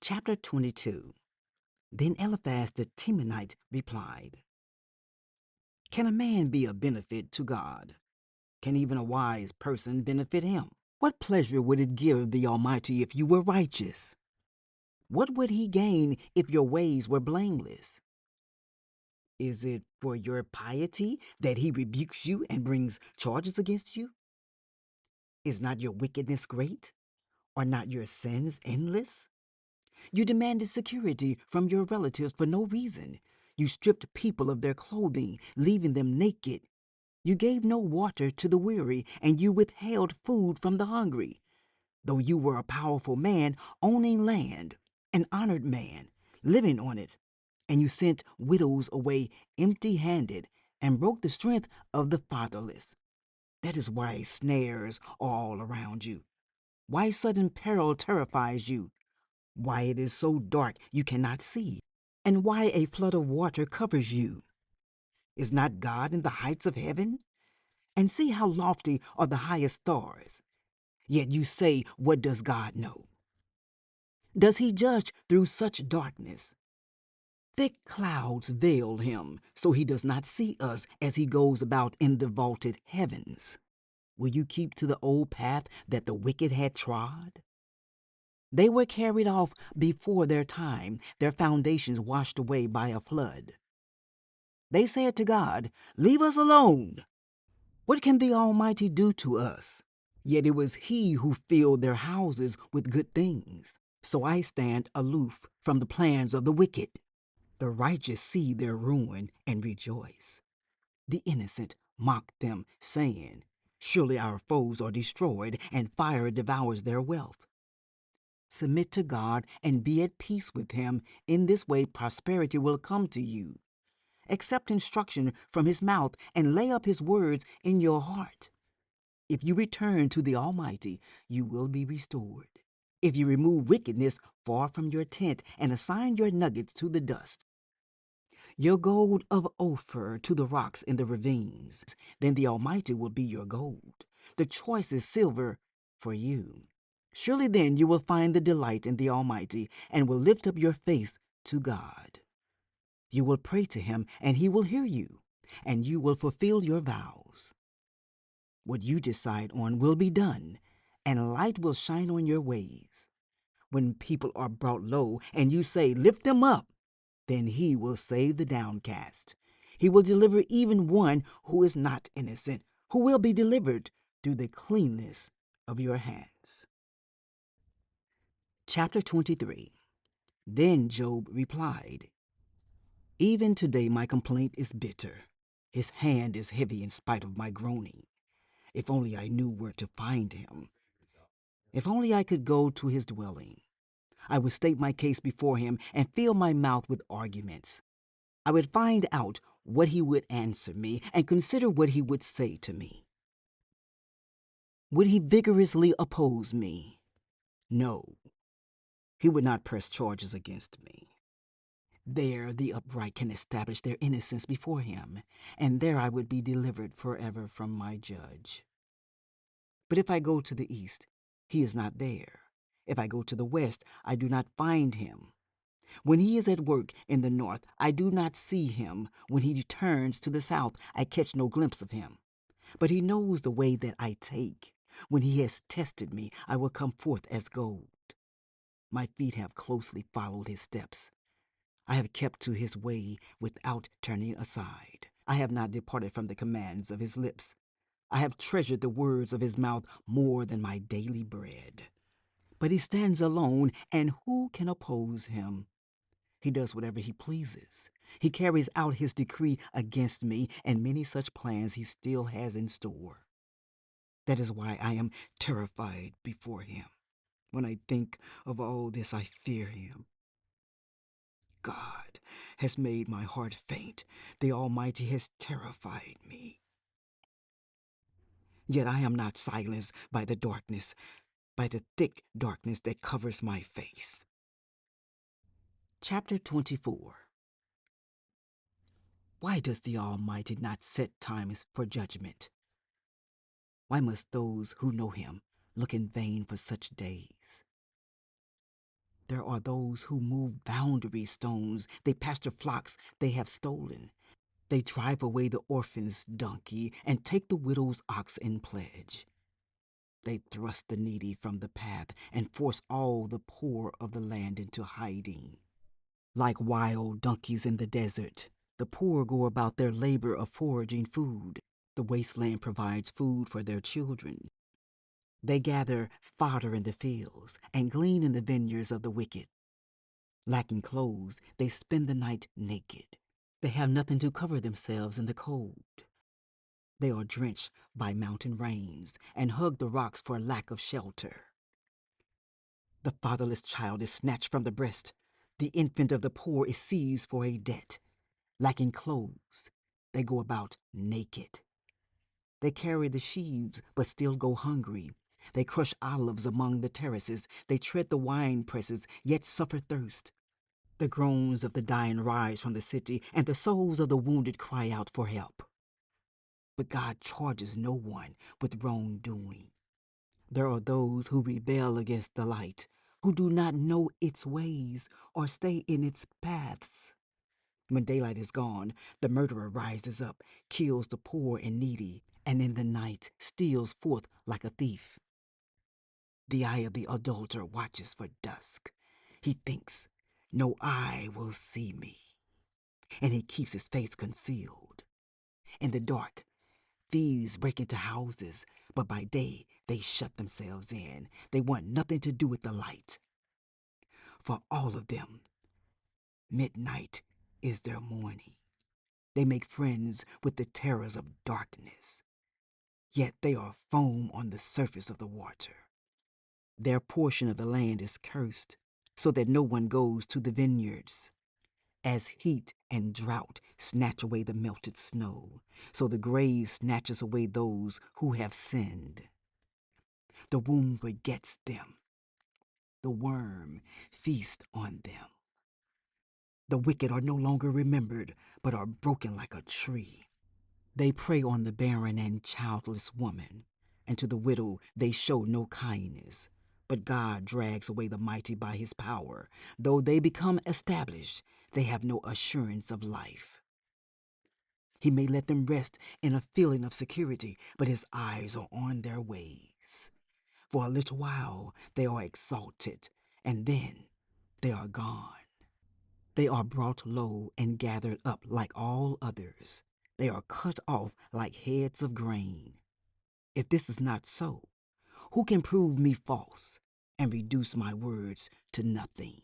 Chapter 22. Then Eliphaz the Temanite replied, Can a man be a benefit to God? Can even a wise person benefit him? What pleasure would it give the Almighty if you were righteous? What would he gain if your ways were blameless? Is it for your piety that he rebukes you and brings charges against you? Is not your wickedness great? Are not your sins endless? You demanded security from your relatives for no reason. You stripped people of their clothing, leaving them naked. You gave no water to the weary, and you withheld food from the hungry. Though you were a powerful man, owning land, an honored man, living on it, and you sent widows away empty-handed and broke the strength of the fatherless. That is why snares are all around you, why sudden peril terrifies you, why it is so dark you cannot see, and why a flood of water covers you. Is not God in the heights of heaven? And see how lofty are the highest stars. Yet you say, what does God know? Does he judge through such darkness? Thick clouds veil him, so he does not see us as he goes about in the vaulted heavens. Will you keep to the old path that the wicked had trod? They were carried off before their time, their foundations washed away by a flood. They said to God, Leave us alone. What can the Almighty do to us? Yet it was he who filled their houses with good things. So I stand aloof from the plans of the wicked. The righteous see their ruin and rejoice. The innocent mock them, saying, Surely our foes are destroyed, and fire devours their wealth. Submit to God and be at peace with him. In this way prosperity will come to you. Accept instruction from his mouth and lay up his words in your heart. If you return to the Almighty, you will be restored. If you remove wickedness far from your tent and assign your nuggets to the dust, your gold of Ophir to the rocks in the ravines, then the Almighty will be your gold, the choicest silver for you. Surely then you will find the delight in the Almighty and will lift up your face to God. You will pray to him, and he will hear you, and you will fulfill your vows. What you decide on will be done, and light will shine on your ways. When people are brought low, and you say, Lift them up, then he will save the downcast. He will deliver even one who is not innocent, who will be delivered through the cleanness of your hands. Chapter 23. Then Job replied, Even today my complaint is bitter. His hand is heavy in spite of my groaning. If only I knew where to find him. If only I could go to his dwelling. I would state my case before him and fill my mouth with arguments. I would find out what he would answer me and consider what he would say to me. Would he vigorously oppose me? No, he would not press charges against me. There the upright can establish their innocence before him, and there I would be delivered forever from my judge. But if I go to the east, he is not there. If I go to the west, I do not find him. When he is at work in the north, I do not see him. When he returns to the south, I catch no glimpse of him. But he knows the way that I take. When he has tested me, I will come forth as gold. My feet have closely followed his steps. I have kept to his way without turning aside. I have not departed from the commands of his lips. I have treasured the words of his mouth more than my daily bread. But he stands alone, and who can oppose him? He does whatever he pleases. He carries out his decree against me, and many such plans he still has in store. That is why I am terrified before him. When I think of all this, I fear him. God has made my heart faint. The Almighty has terrified me. Yet I am not silenced by the darkness, by the thick darkness that covers my face. Chapter 24. Why does the Almighty not set times for judgment? Why must those who know him look in vain for such days? There are those who move boundary stones. They pasture flocks they have stolen. They drive away the orphan's donkey and take the widow's ox in pledge. They thrust the needy from the path and force all the poor of the land into hiding. Like wild donkeys in the desert, the poor go about their labor of foraging food. The wasteland provides food for their children. They gather fodder in the fields and glean in the vineyards of the wicked. Lacking clothes, they spend the night naked. They have nothing to cover themselves in the cold. They are drenched by mountain rains and hug the rocks for lack of shelter. The fatherless child is snatched from the breast. The infant of the poor is seized for a debt. Lacking clothes, they go about naked. They carry the sheaves, but still go hungry. They crush olives among the terraces. They tread the wine presses, yet suffer thirst. The groans of the dying rise from the city, and the souls of the wounded cry out for help. But God charges no one with wrongdoing. There are those who rebel against the light, who do not know its ways or stay in its paths. When daylight is gone, the murderer rises up, kills the poor and needy, and in the night steals forth like a thief. The eye of the adulterer watches for dusk. He thinks, "No eye will see me," and he keeps his face concealed. In the dark, thieves break into houses, but by day they shut themselves in. They want nothing to do with the light. For all of them, midnight is their morning. They make friends with the terrors of darkness, yet they are foam on the surface of the water. Their portion of the land is cursed, so that no one goes to the vineyards. As heat and drought snatch away the melted snow, so the grave snatches away those who have sinned. The womb forgets them. The worm feasts on them. The wicked are no longer remembered, but are broken like a tree. They prey on the barren and childless woman, and to the widow they show no kindness. But God drags away the mighty by his power. Though they become established, they have no assurance of life. He may let them rest in a feeling of security, but his eyes are on their ways. For a little while they are exalted, and then they are gone. They are brought low and gathered up like all others. They are cut off like heads of grain. If this is not so, who can prove me false and reduce my words to nothing?